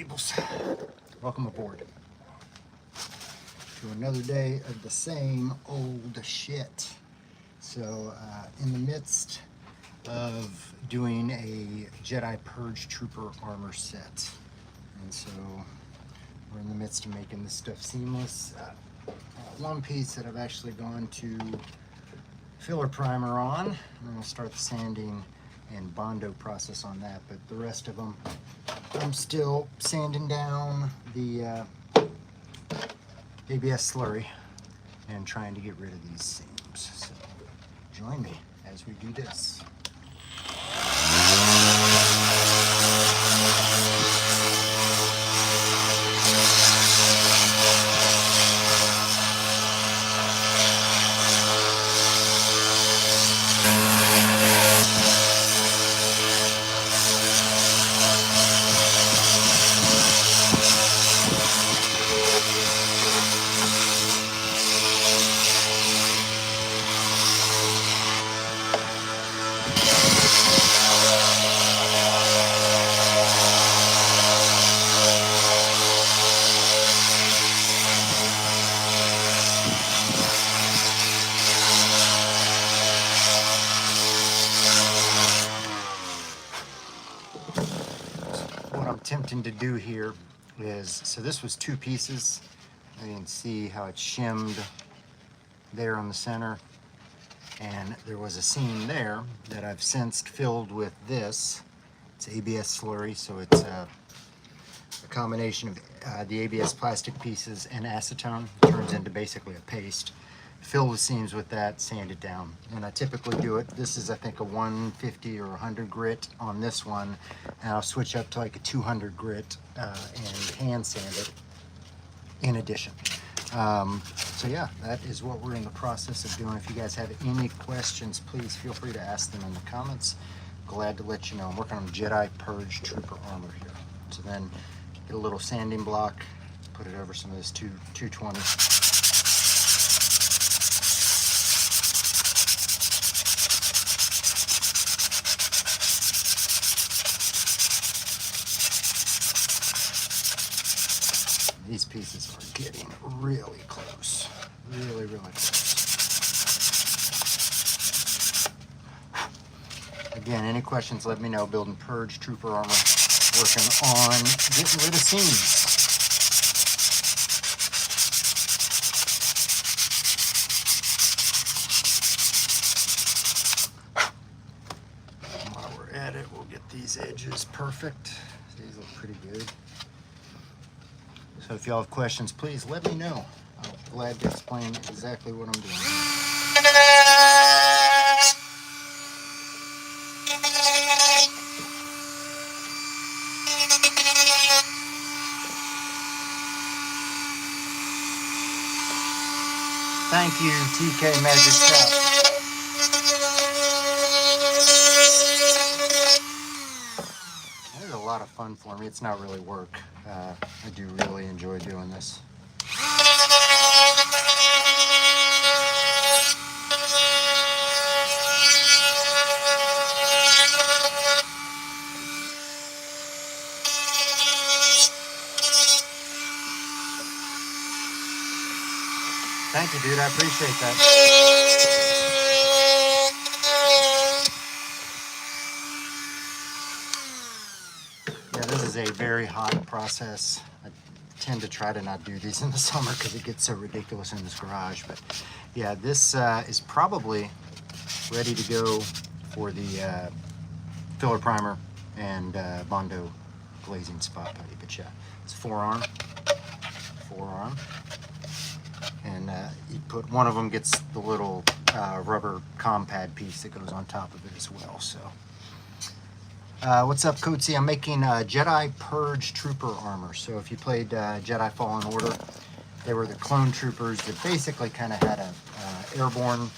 peoples. Welcome aboard to another day of the same old shit. So, in the midst of doing a Jedi Purge Trooper armor set, and so we're in the midst of making this stuff seamless. One piece that I've actually gone to filler primer on, and then we'll start the sanding and Bondo process on that, but the rest of them I'm still sanding down the ABS slurry and trying to get rid of these seams. So join me as we do this. What I'm attempting to do here is, so this was two pieces. You can see how it's shimmed there on the center, and there was a seam there that I've since filled with this. It's ABS slurry, so it's a combination of the ABS plastic pieces and acetone. It turns into basically a paste. Fill the seams with that, sand it down. And I typically do it, this is I think a 150 or 100 grit on this one, and I'll switch up to like a 200 grit and hand sand it in addition. So yeah, that is what we're in the process of doing. If you guys have any questions, please feel free to ask them in the comments. Glad to let you know. I'm working on Jedi Purge Trooper armor here. So then get a little sanding block, put it over some of this 220. These pieces are getting really close. Really, really close. Again, any questions, let me know. Building Purge Trooper armor. Working on getting rid of seams. While we're at it, we'll get these edges perfect. These look pretty good. So if y'all have questions, please let me know. I'm glad to explain exactly what I'm doing. Thank you, TK Magic Shop. This is a lot of fun for me. It's not really work. I do really enjoy doing this. Thank you, dude. I appreciate that. Yeah, this is a very hot process. I tend to try to not do these in the summer because it gets so ridiculous in this garage. But yeah, this is probably ready to go for the filler primer and Bondo glazing spot putty. But yeah, it's forearm. And you put one of them gets the little rubber compad piece that goes on top of it as well. So what's up, Coatsy? I'm making Jedi Purge Trooper armor. So if you played Jedi Fallen Order, they were the clone troopers that basically kind of had a airborne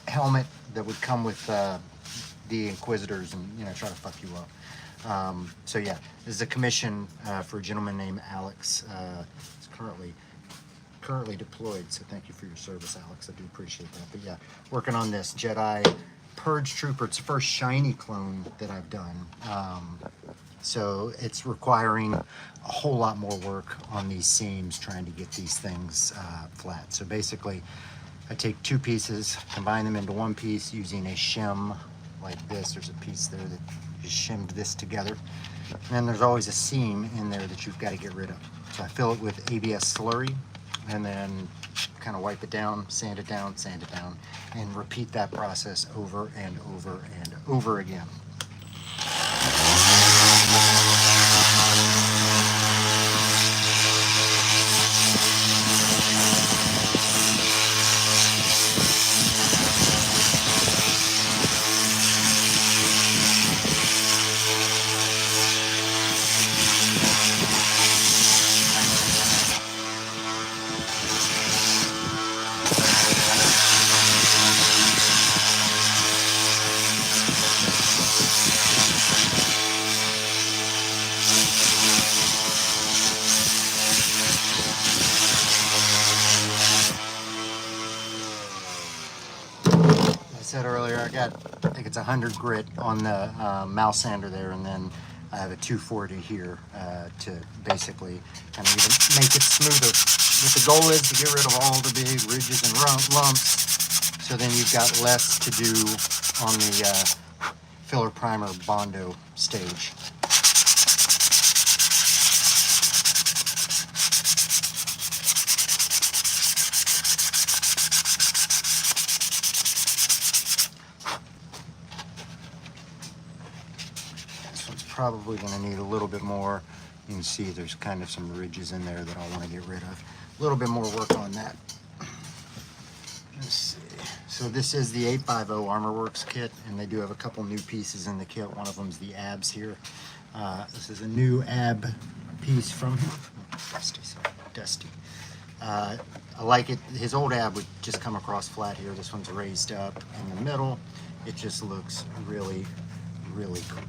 helmet that would come with the Inquisitors and, you know, try to fuck you up. So yeah, this is a commission for a gentleman named Alex. He's currently deployed, so thank you for your service, Alex. I do appreciate that. But yeah, working on this Jedi Purge Trooper. It's the first shiny clone that I've done. So it's requiring a whole lot more work on these seams trying to get these things flat. So basically, I take two pieces, combine them into one piece using a shim like this. There's a piece there that just shimmed this together. And then there's always a seam in there that you've got to get rid of. So I fill it with ABS slurry and then kind of wipe it down, sand it down, and repeat that process over and over and over again. Said earlier, I think it's 100 grit on the mouse sander there, and then I have a 240 here to basically kind of even make it smoother. What the goal is to get rid of all the big ridges and lumps, so then you've got less to do on the filler primer Bondo stage. Probably going to need a little bit more. You can see there's kind of some ridges in there that I want to get rid of. A little bit more work on that. Let's see. So this is the 850 ArmorWorks kit, and they do have a couple new pieces in the kit. One of them is the abs here. This is a new ab piece from him. Dusty. I like it. His old ab would just come across flat here. This one's raised up in the middle. It just looks really, really cool.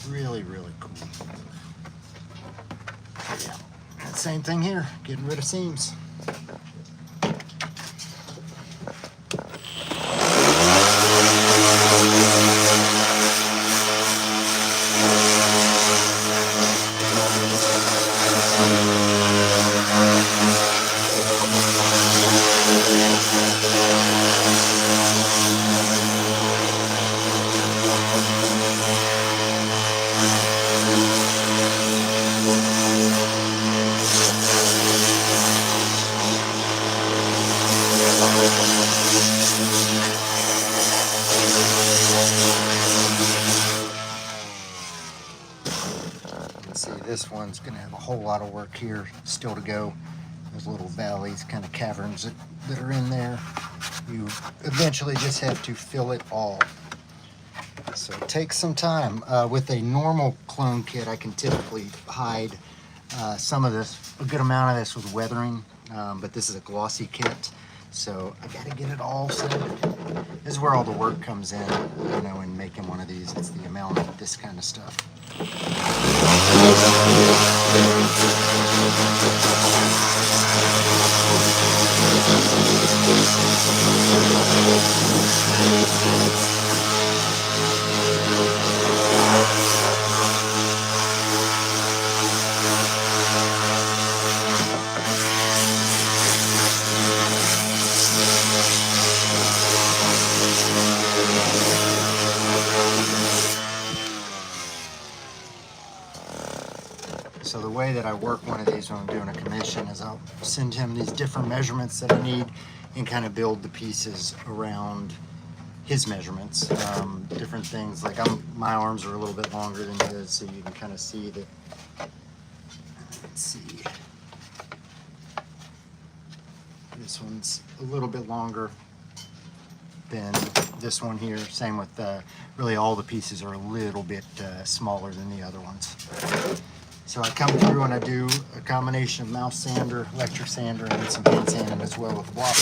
Really, really cool. Yeah, same thing here, getting rid of seams. See, this one's going to have a whole lot of work here still to go. Those little valleys, kind of caverns that are in there. You eventually just have to fill it all. So it takes some time. With a normal clone kit, I can typically hide some of this, a good amount of this with weathering, but this is a glossy kit. So I got to get it all sanded. This is where all the work comes in, you know, in making one of these. It's the amount of this kind of stuff. So the way that I work one of these when I'm doing a commission is I'll send him these different measurements that I need and kind of build the pieces around his measurements. Different things, like my arms are a little bit longer than his, so you can kind of see that. Let's see. This one's a little bit longer than this one here. Same with really all the pieces are a little bit smaller than the other ones. So I come through and I do a combination of mouse sander, electric sander, and then some hand sanding as well with the block.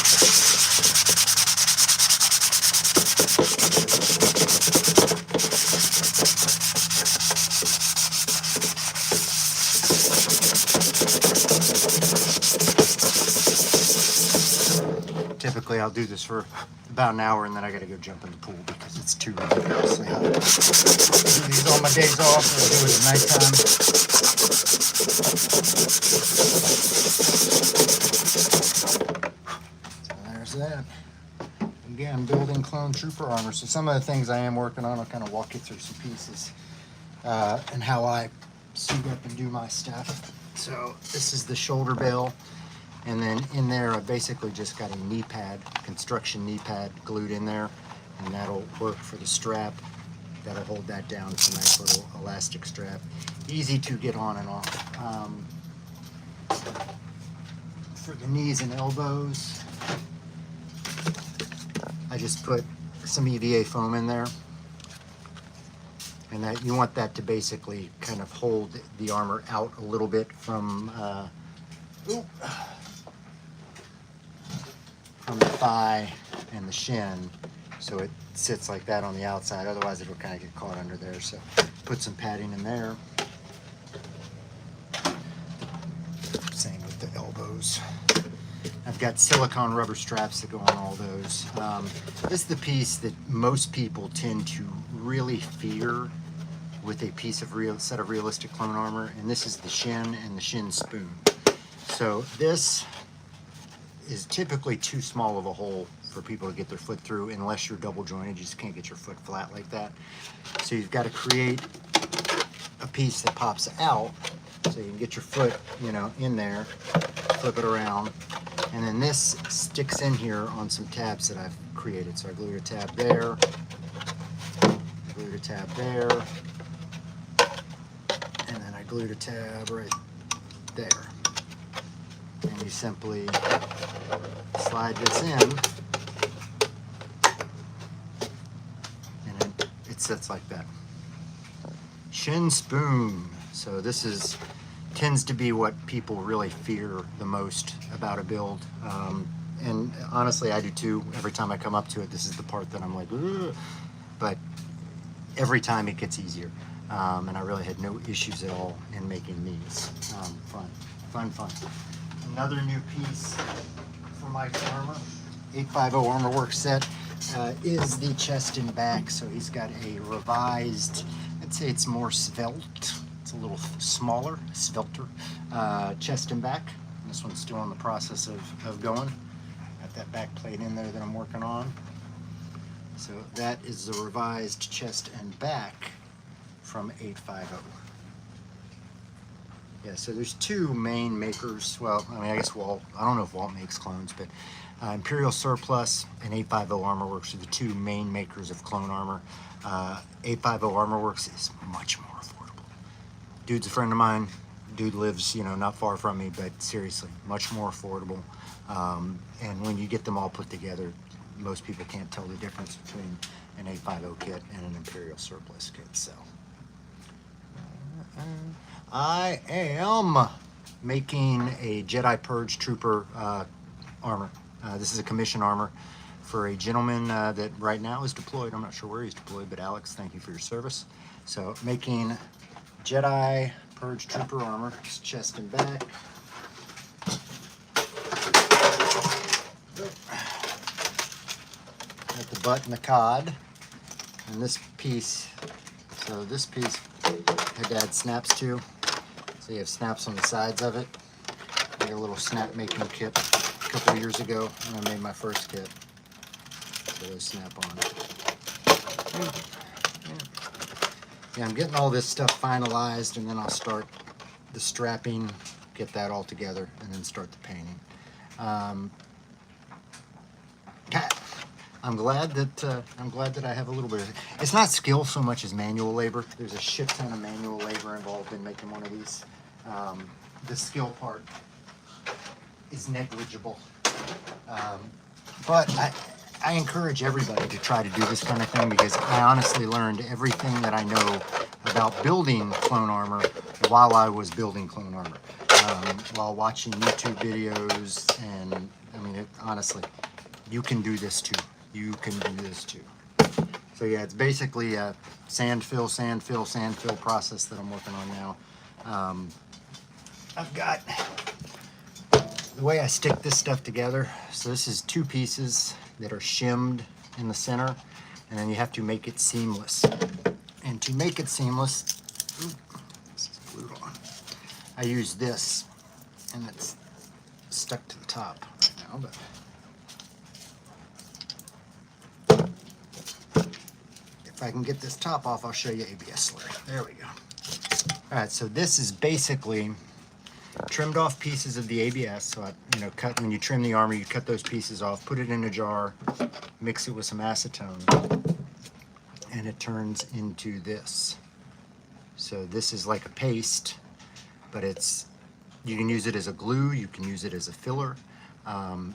Typically I'll do this for about an hour, and then I got to go jump in the pool because it's too ridiculously hot. I do these on my days off, or I do it at nighttime. So there's that. Again, building clone trooper armor. So some of the things I am working on, I'll kind of walk you through some pieces and how I suit up and do my stuff. So this is the shoulder bell, and then in there I basically just got a knee pad, construction knee pad glued in there, and that'll work for the strap. That'll hold that down. It's a nice little elastic strap, easy to get on and off. For the knees and elbows, I just put some EVA foam in there, and that you want that to basically kind of hold the armor out a little bit from the thigh and the shin, so it sits like that on the outside. Otherwise, it'll kind of get caught under there. So put some padding in there. Same with the elbows. I've got silicone rubber straps that go on all those. This is the piece that most people tend to really fear with a piece of set of realistic clone armor, and this is the shin and the shin spoon. So this is typically too small of a hole for people to get their foot through unless you're double jointed. You just can't get your foot flat like that. So you've got to create a piece that pops out so you can get your foot, you know, in there, flip it around, and then this sticks in here on some tabs that I've created. So I glued a tab there, glued a tab there, and then I glued a tab right there. And you simply slide this in, and it sits like that. Shin spoon. So this tends to be what people really fear the most about a build. And honestly, I do too. Every time I come up to it, this is the part that I'm like, ugh. But every time it gets easier. And I really had no issues at all in making these. Fun. Another new piece for Mike's armor, 850 Armor Works set, is the chest and back. So he's got a revised, I'd say it's more svelte. It's a little smaller, svelter chest and back. And this one's still in the process of going. Got that back plate in there that I'm working on. So that is the revised chest and back from 850. Yeah, so there's two main makers. Well, I mean, I guess Walt, I don't know if Walt makes clones, but Imperial Surplus and 850 Armor Works are the two main makers of clone armor. 850 Armor Works is much more affordable. Dude's a friend of mine. Dude lives, you know, not far from me, but seriously, much more affordable. And when you get them all put together, most people can't tell the difference between an 850 kit and an Imperial Surplus kit. So I am making a Jedi Purge Trooper armor. This is a commission armor for a gentleman that right now is deployed. I'm not sure where he's deployed, but Alex, thank you for your service. So making Jedi Purge Trooper armor, it's chest and back. Got the butt and the cod. And this piece, so this piece had to add snaps to. So you have snaps on the sides of it. I got a little snap making kit a couple of years ago when I made my first kit. So those snap on. Yeah, I'm getting all this stuff finalized, and then I'll start the strapping, get that all together, and then start the painting. I'm glad that I have a little bit of it. It's not skill so much as manual labor. There's a shit ton of manual labor involved in making one of these. The skill part is negligible. But I encourage everybody to try to do this kind of thing, because I honestly learned everything that I know about building clone armor while I was building clone armor. While watching YouTube videos, and I mean, honestly, you can do this too. You can do this too. So yeah, it's basically a sand fill process that I'm working on now. I've got the way I stick this stuff together. So this is two pieces that are shimmed in the center, and then you have to make it seamless. And to make it seamless, this is glued on. I use this, and it's stuck to the top right now, but if I can get this top off, I'll show you ABS slurry. There we go. All right, so this is basically trimmed off pieces of the ABS. So I, cut, when you trim the armor, you cut those pieces off, put it in a jar, mix it with some acetone, and it turns into this. So this is like a paste, but you can use it as a glue, you can use it as a filler.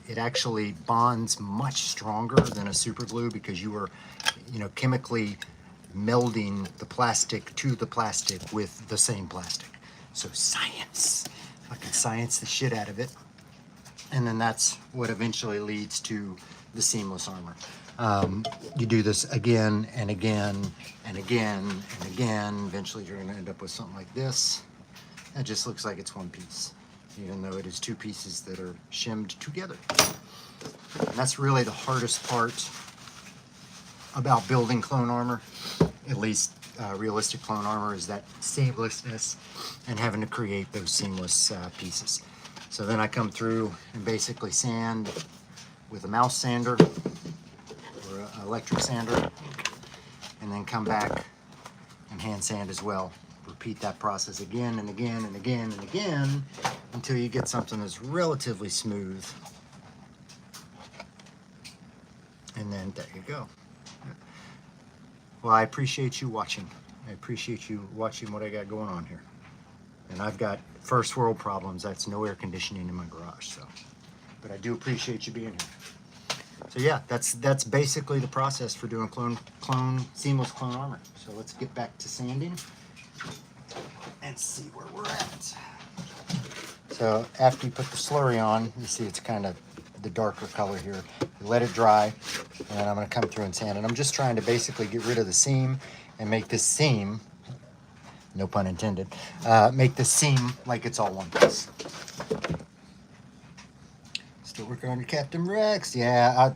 It actually bonds much stronger than a super glue because you are, chemically melding the plastic to the plastic with the same plastic. So science. I can science the shit out of it. And then that's what eventually leads to the seamless armor. You do this again and again and again and again. Eventually you're gonna end up with something like this. It just looks like it's one piece, even though it is two pieces that are shimmed together. And that's really the hardest part about building clone armor, at least realistic clone armor, is that seamlessness and having to create those seamless pieces. So then I come through and basically sand with a mouse sander or an electric sander, and then come back and hand sand as well. Repeat that process again and again and again and again until you get something that's relatively smooth. And then there you go. Well, I appreciate you watching. I appreciate you watching what I got going on here. And I've got first world problems. That's no air conditioning in my garage. So, but I do appreciate you being here. So yeah, that's basically the process for doing seamless clone armor. So let's get back to sanding and see where we're at. So after you put the slurry on, you see it's kind of the darker color here. You let it dry, and then I'm going to come through and sand it. I'm just trying to basically get rid of the seam and make this seam, no pun intended, make this seam like it's all one piece. Still working on your Captain Rex. Yeah,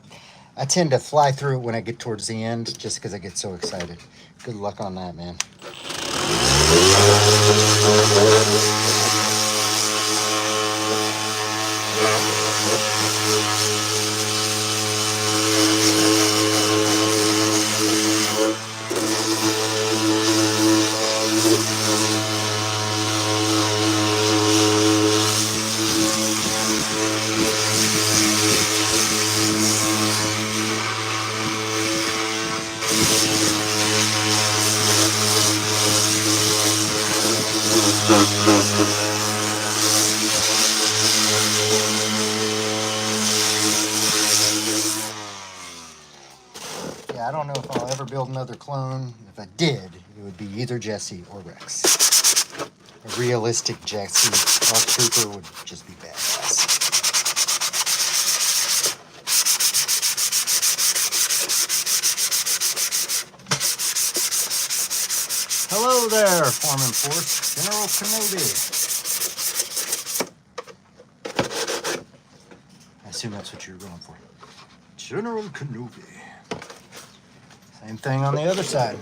I tend to fly through it when I get towards the end just because I get so excited. Good luck on that, man. Yeah, I don't know if I'll ever build another clone. If I did, it would be either Jesse or Rex. A realistic Jesse or Trooper would just be badass. Hello there, Foreman Force, General Kenobi. I assume that's what you were going for. General Kenobi. Same thing on the other side.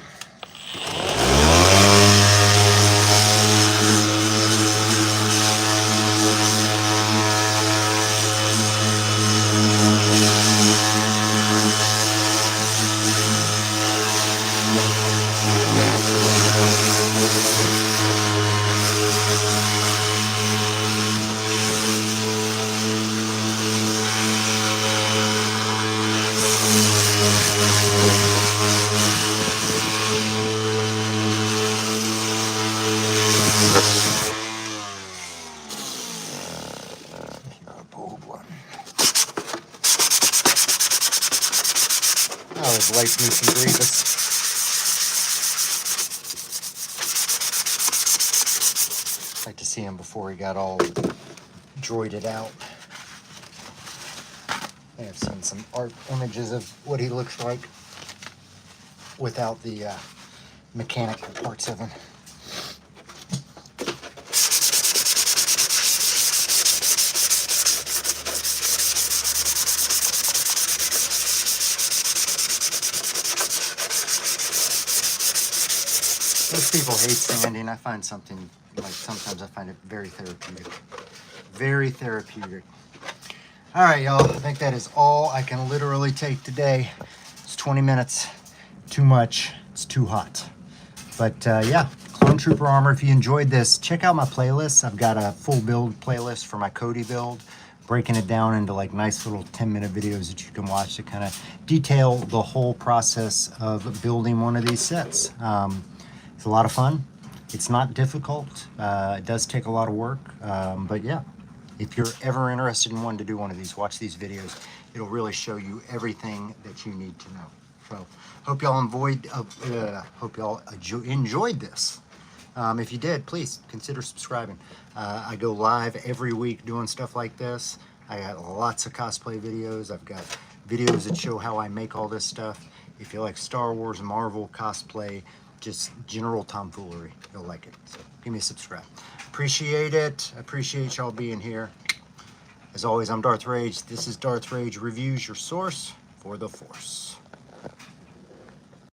Oh, his life needs some Grievous. I'd like to see him before he got all droided out. I have seen some art images of what he looks like without the mechanical parts of him. Most people hate sanding. I find something, like sometimes I find it very therapeutic. Very therapeutic. All right, y'all. I think that is all I can literally take today. It's 20 minutes. Too much. It's too hot. But yeah, Clone Trooper armor. If you enjoyed this, check out my playlist. I've got a full build playlist for my Cody build, breaking it down into like nice little 10-minute videos that you can watch to kind of detail the whole process of building one of these sets. It's a lot of fun. It's not difficult. It does take a lot of work, but yeah. If you're ever interested in wanting to do one of these, watch these videos. It'll really show you everything that you need to know. So, hope y'all enjoyed this. If you did, please consider subscribing. I go live every week doing stuff like this. I got lots of cosplay videos. I've got videos that show how I make all this stuff. If you like Star Wars, Marvel, cosplay, just general tomfoolery, you'll like it. So, give me a subscribe. Appreciate it. Appreciate y'all being here. As always, I'm Darth Rage. This is Darth Rage Reviews, your source for the Force.